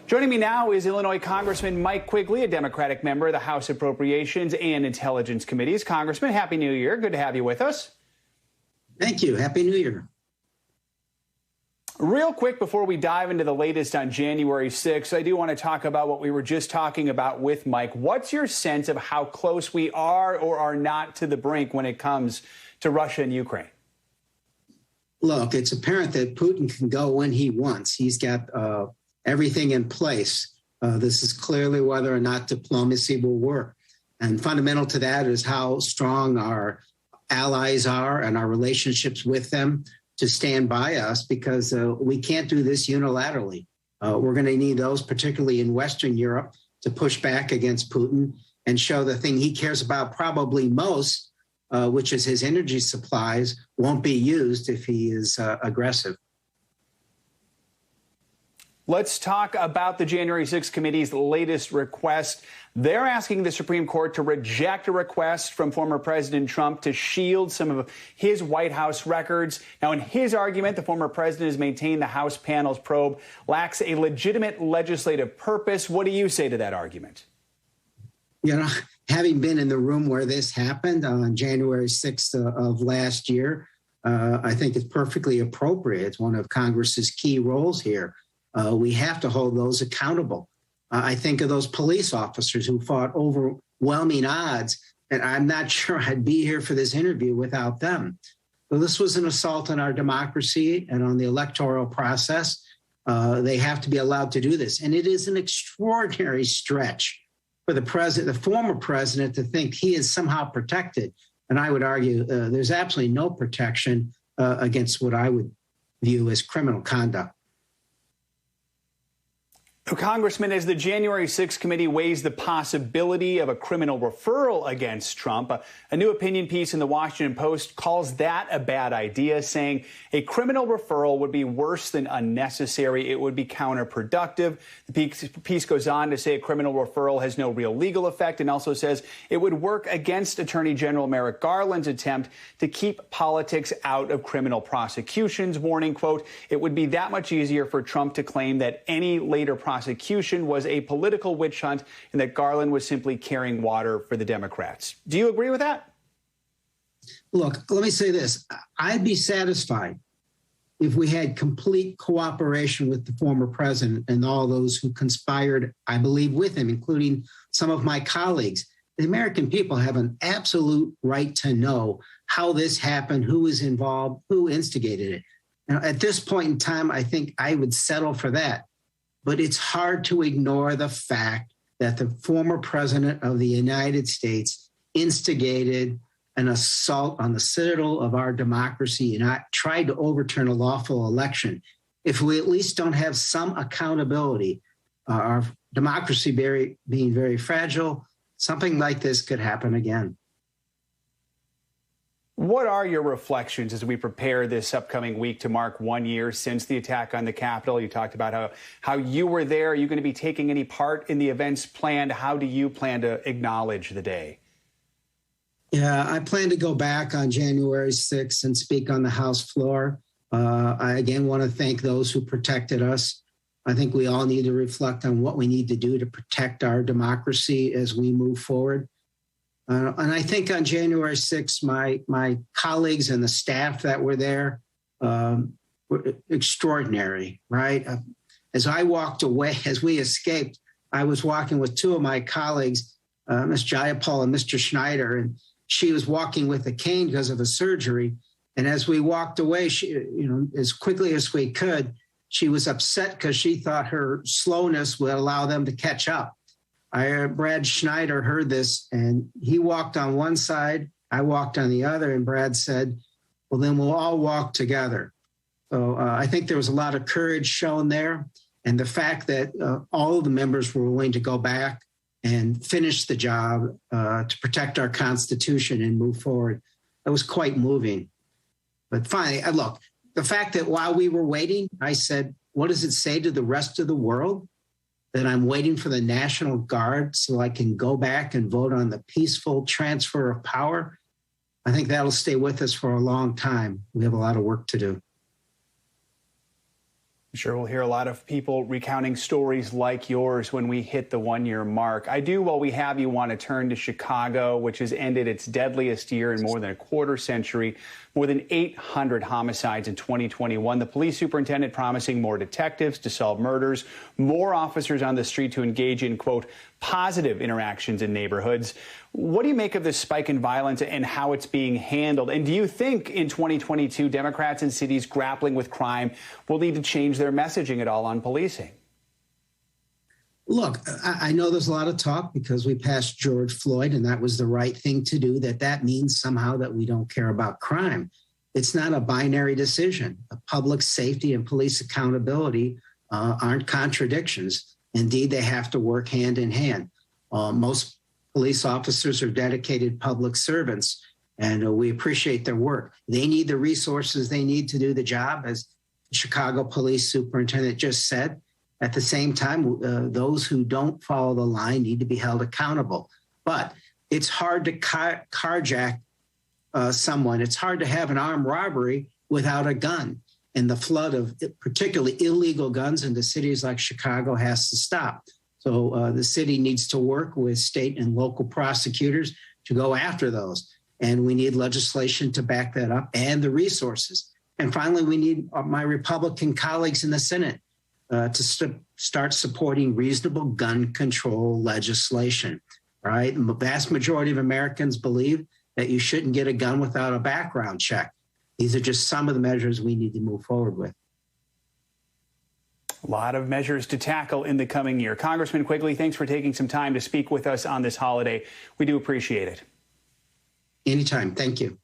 Joining me now is Illinois Congressman Mike Quigley, a Democratic member of the House Appropriations and Intelligence Committees. Congressman, Happy New Year. Good to have you with us. Thank you. Happy New Year. Real quick, before we dive into the latest on January 6th, I do want to talk about what we were just talking about with Mike. What's your sense of how close we are or are not to the brink when it comes to Russia and Ukraine? Look, it's apparent that Putin can go when he wants. He's got everything in place. This is clearly whether or not diplomacy will work. And fundamental to that is how strong our allies are and our relationships with them to stand by us, because we can't do this unilaterally. We're going to need those, particularly in Western Europe, to push back against Putin and show the thing he cares about probably most, which is his energy supplies, won't be used if he is aggressive. Let's talk about the January 6th committee's latest request. They're asking the Supreme Court to reject a request from former President Trump to shield some of his White House records. Now, in his argument, the former president has maintained the House panel's probe lacks a legitimate legislative purpose. What do you say to that argument? You know, having been in the room where this happened on January 6th of last year, I think it's perfectly appropriate. It's one of Congress's key roles here. We have to hold those accountable. I think of those police officers who fought overwhelming odds, and I'm not sure I'd be here for this interview without them. So this was an assault on our democracy and on the electoral process. They have to be allowed to do this. And it is an extraordinary stretch for the former president, to think he is somehow protected. And I would argue there's absolutely no protection against what I would view as criminal conduct. Congressman, as the January 6th committee weighs the possibility of a criminal referral against Trump, a new opinion piece in the Washington Post calls that a bad idea, saying a criminal referral would be worse than unnecessary. It would be counterproductive. The piece goes on to say a criminal referral has no real legal effect, and also says it would work against Attorney General Merrick Garland's attempt to keep politics out of criminal prosecutions, warning, quote, it would be that much easier for Trump to claim that any later prosecution was a political witch hunt and that Garland was simply carrying water for the Democrats. Do you agree with that? Look, let me say this. I'd be satisfied if we had complete cooperation with the former president and all those who conspired, I believe, with him, including some of my colleagues. The American people have an absolute right to know how this happened, who was involved, who instigated it. Now, at this point in time, I think I would settle for that. But it's hard to ignore the fact that the former president of the United States instigated an assault on the citadel of our democracy and tried to overturn a lawful election. If we at least don't have some accountability, our democracy being very fragile, something like this could happen again. What are your reflections as we prepare this upcoming week to mark 1 year since the attack on the Capitol? You talked about how you were there. Are you going to be taking any part in the events planned? How do you plan to acknowledge the day? Yeah, I plan to go back on January 6th and speak on the House floor. I again want to thank those who protected us. I think we all need to reflect on what we need to do to protect our democracy as we move forward. And I think on January 6th, my colleagues and the staff that were there were extraordinary, right? As I walked away, as we escaped, I was walking with two of my colleagues, Ms. Jayapal and Mr. Schneider, and she was walking with a cane because of a surgery. And as we walked away, she, as quickly as we could, she was upset because she thought her slowness would allow them to catch up. Brad Schneider heard this, and he walked on one side, I walked on the other, and Brad said, well, then we'll all walk together. So I think there was a lot of courage shown there, and the fact that all of the members were willing to go back and finish the job to protect our Constitution and move forward, that was quite moving. But finally, look, the fact that while we were waiting, I said, what does it say to the rest of the world? That I'm waiting for the National Guard so I can go back and vote on the peaceful transfer of power. I think that'll stay with us for a long time. We have a lot of work to do. Sure, we'll hear a lot of people recounting stories like yours when we hit the one-year mark. I do, while we have you, want to turn to Chicago, which has ended its deadliest year in more than a quarter century, more than 800 homicides in 2021. The police superintendent promising more detectives to solve murders, more officers on the street to engage in, quote, positive interactions in neighborhoods. What do you make of this spike in violence and how it's being handled? And do you think in 2022, Democrats in cities grappling with crime will need to change their messaging at all on policing? Look, I know there's a lot of talk because we passed George Floyd, and that was the right thing to do, that means somehow that we don't care about crime. It's not a binary decision. Public safety and police accountability aren't contradictions. Indeed, they have to work hand in hand. Most police officers are dedicated public servants, and we appreciate their work. They need the resources they need to do the job, as the Chicago police superintendent just said. At the same time, those who don't follow the line need to be held accountable. But it's hard to carjack someone. It's hard to have an armed robbery without a gun. And the flood of particularly illegal guns into cities like Chicago has to stop. So the city needs to work with state and local prosecutors to go after those. And we need legislation to back that up and the resources. And finally, we need my Republican colleagues in the Senate to start supporting reasonable gun control legislation, right? The vast majority of Americans believe that you shouldn't get a gun without a background check. These are just some of the measures we need to move forward with. A lot of measures to tackle in the coming year. Congressman Quigley, thanks for taking some time to speak with us on this holiday. We do appreciate it. Anytime. Thank you.